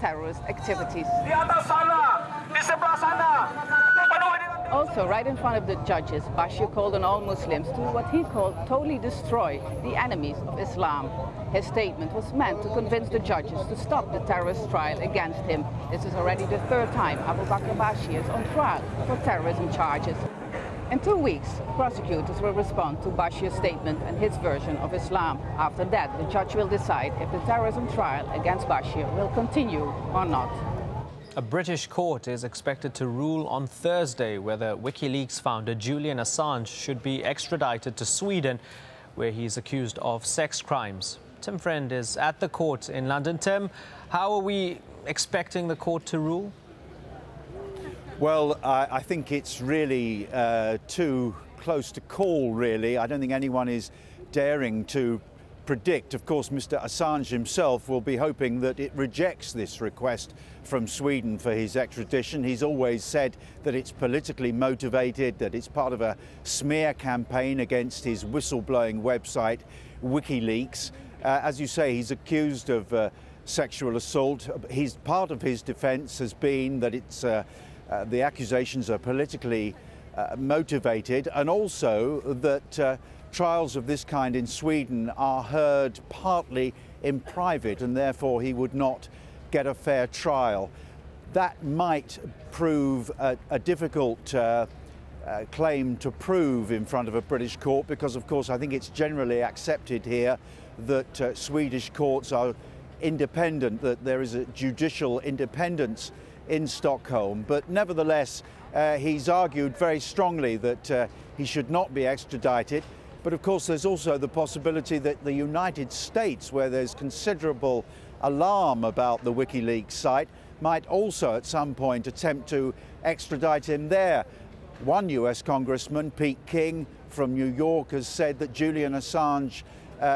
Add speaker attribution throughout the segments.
Speaker 1: terrorist activities. Also, right in front of the judges, Bashir called on all Muslims to what he called totally destroy the enemies of Islam. His statement was meant to convince the judges to stop the terrorist trial against him. This is already the third time Abu Bakr Bashir is on trial for terrorism charges. In 2 weeks, prosecutors will respond to Bashir's statement and his version of Islam. After that, the judge will decide if the terrorism trial against Bashir will continue or not.
Speaker 2: A British court is expected to rule on Thursday whether WikiLeaks founder Julian Assange should be extradited to Sweden, where he is accused of sex crimes. Tim Friend is at the court in London. Tim, how are we expecting the court to rule?
Speaker 3: Well, I think it's really too close to call, really. I don't think anyone is daring to predict. Of course, Mr. Assange himself will be hoping that it rejects this request from Sweden for his extradition. He's always said that it's politically motivated, that it's part of a smear campaign against his whistleblowing website, WikiLeaks. As you say, he's accused of sexual assault. Part of his defence has been that it's the accusations are politically motivated, and also that trials of this kind in Sweden are heard partly in private, and therefore he would not get a fair trial. That might prove a difficult claim to prove in front of a British court, because of course I think it's generally accepted here that Swedish courts are independent, that there is a judicial independence in Stockholm. But nevertheless, he's argued very strongly that he should not be extradited. But of course, there's also the possibility that the United States, where there's considerable alarm about the WikiLeaks site, might also at some point attempt to extradite him there. One US congressman, Pete King from New York, has said that Julian Assange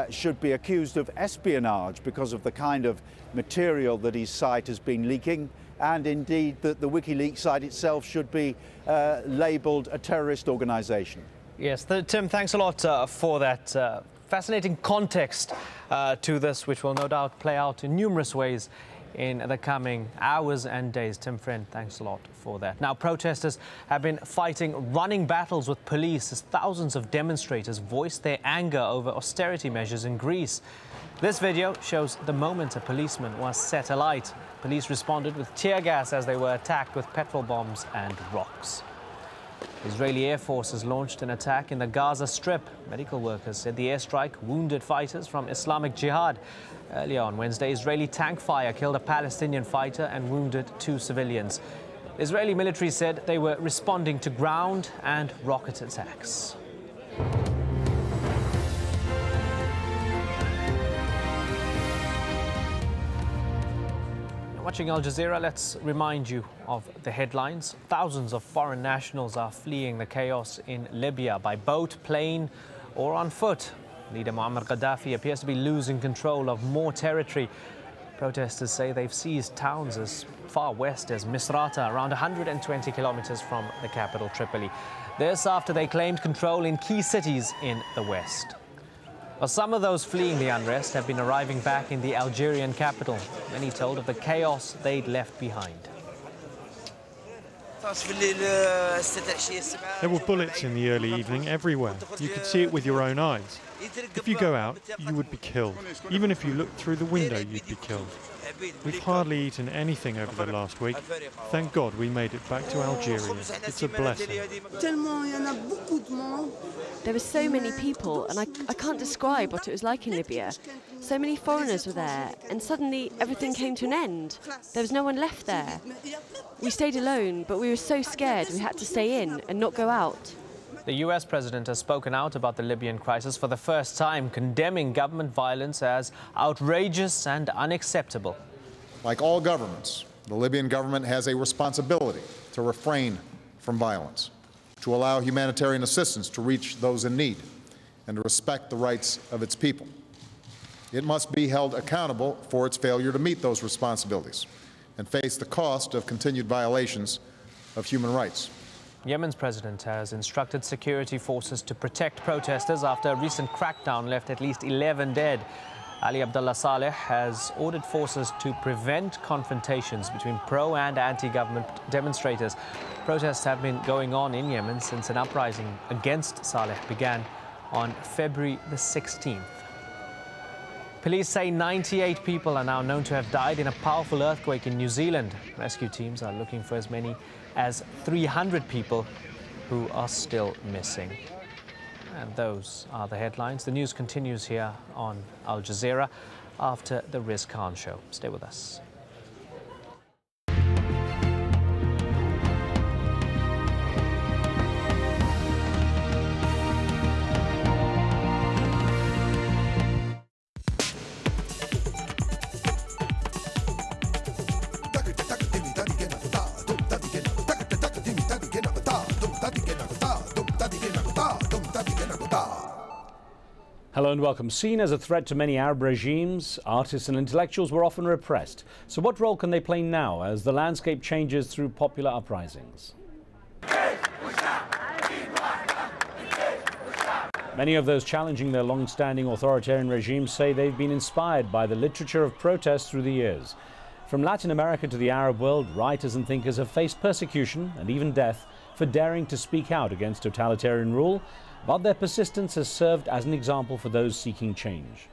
Speaker 3: should be accused of espionage because of the kind of material that his site has been leaking, and indeed that the WikiLeaks site itself should be labelled a terrorist organisation.
Speaker 2: Yes, Tim, thanks a lot for that fascinating context to this, which will no doubt play out in numerous ways in the coming hours and days. Tim Friend, thanks a lot for that. Now, protesters have been fighting running battles with police as thousands of demonstrators voiced their anger over austerity measures in Greece. This video shows the moment a policeman was set alight. Police responded with tear gas as they were attacked with petrol bombs and rocks. Israeli Air Force has launched an attack in the Gaza Strip. Medical workers said the airstrike wounded fighters from Islamic Jihad. Earlier on Wednesday, Israeli tank fire killed a Palestinian fighter and wounded 2 civilians. The Israeli military said they were responding to ground and rocket attacks. Watching Al Jazeera, let's remind you of the headlines. Thousands of foreign nationals are fleeing the chaos in Libya by boat, plane or on foot. Leader Muammar Gaddafi appears to be losing control of more territory. Protesters say they've seized towns as far west as Misrata, around 120 kilometers from the capital, Tripoli. This after they claimed control in key cities in the west. Well, some of those fleeing the unrest have been arriving back in the Algerian capital. Many told of the chaos they'd left behind.
Speaker 4: There were bullets in the early evening everywhere. You could see it with your own eyes. If you go out, you would be killed. Even if you looked through the window, you'd be killed. We've hardly eaten anything over the last week. Thank God we made it back to Algeria. It's a blessing.
Speaker 5: There were so many people, and I can't describe what it was like in Libya. So many foreigners were there, and suddenly everything came to an end. There was no one left there. We stayed alone, but we were so scared we had to stay in and not go out.
Speaker 2: The US president has spoken out about the Libyan crisis for the first time, condemning government violence as outrageous and unacceptable.
Speaker 6: Like all governments, the Libyan government has a responsibility to refrain from violence, to allow humanitarian assistance to reach those in need, and to respect the rights of its people. It must be held accountable for its failure to meet those responsibilities and face the cost of continued violations of human rights.
Speaker 2: Yemen's president has instructed security forces to protect protesters after a recent crackdown left at least 11 dead. Ali Abdullah Saleh has ordered forces to prevent confrontations between pro- and anti-government demonstrators. Protests have been going on in Yemen since an uprising against Saleh began on February the 16th. Police say 98 people are now known to have died in a powerful earthquake in New Zealand. Rescue teams are looking for as many as 300 people who are still missing. And those are the headlines. The news continues here on Al Jazeera after the Riz Khan show. Stay with us.
Speaker 7: Hello and welcome. Seen as a threat to many Arab regimes, artists and intellectuals were often repressed. So what role can they play now as the landscape changes through popular uprisings? Many of those challenging their long-standing authoritarian regimes say they've been inspired by the literature of protest through the years. From Latin America to the Arab world, writers and thinkers have faced persecution and even death for daring to speak out against totalitarian rule, but their persistence has served as an example for those seeking change.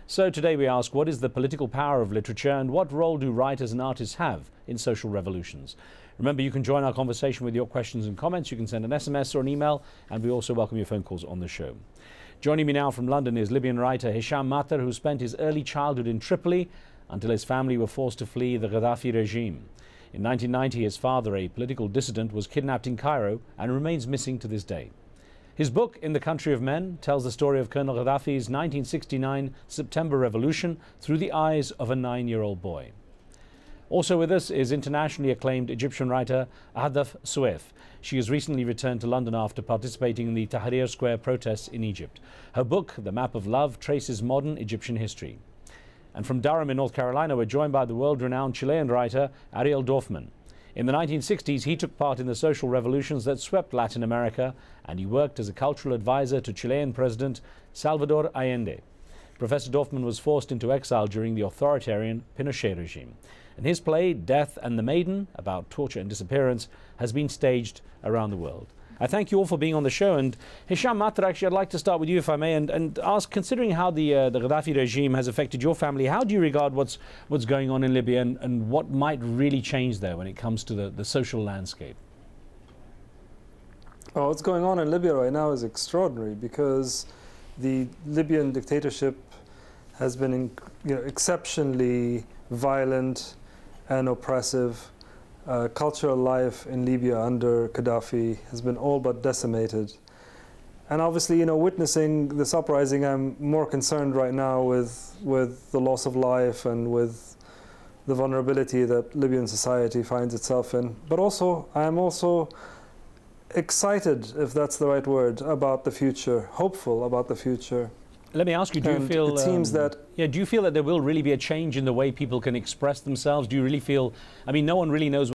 Speaker 7: So today we ask, what is the political power of literature and what role do writers and artists have in social revolutions? Remember, you can join our conversation with your questions and comments. You can send an SMS or an email, and we also welcome your phone calls on the show. Joining me now from London is Libyan writer Hisham Matar, who spent his early childhood in Tripoli until his family were forced to flee the Gaddafi regime. In 1990, his father, a political dissident, was kidnapped in Cairo and remains missing to this day. His book, In the Country of Men, tells the story of Colonel Gaddafi's 1969 September Revolution through the eyes of a 9-year-old boy. Also with us is internationally acclaimed Egyptian writer Ahdaf Soueif. She has recently returned to London after participating in the Tahrir Square protests in Egypt. Her book, The Map of Love, traces modern Egyptian history. And from Durham in North Carolina, we're joined by the world-renowned Chilean writer Ariel Dorfman. In the 1960s, he took part in the social revolutions that swept Latin America, and he worked as a cultural advisor to Chilean President Salvador Allende. Professor Dorfman was forced into exile during the authoritarian Pinochet regime. And his play, Death and the Maiden, about torture and disappearance, has been staged around the world. I thank you all for being on the show. And Hisham Matar, actually, I'd like to start with you, if I may, and ask, considering how the Gaddafi regime has affected your family, how do you regard what's going on in Libya and what might really change there when it comes to the social landscape?
Speaker 8: Oh, what's going on in Libya right now is extraordinary, because the Libyan dictatorship has been exceptionally violent and oppressive. Cultural life in Libya under Gaddafi has been all but decimated. And obviously, witnessing this uprising, I'm more concerned right now with the loss of life and with the vulnerability that Libyan society finds itself in. But also, I'm also excited, if that's the right word, about the future, hopeful about the future.
Speaker 7: Let me ask you, do you feel
Speaker 8: it seems that
Speaker 7: do you feel that there will really be a change in the way people can express themselves? Do you really feel, I mean, no one really knows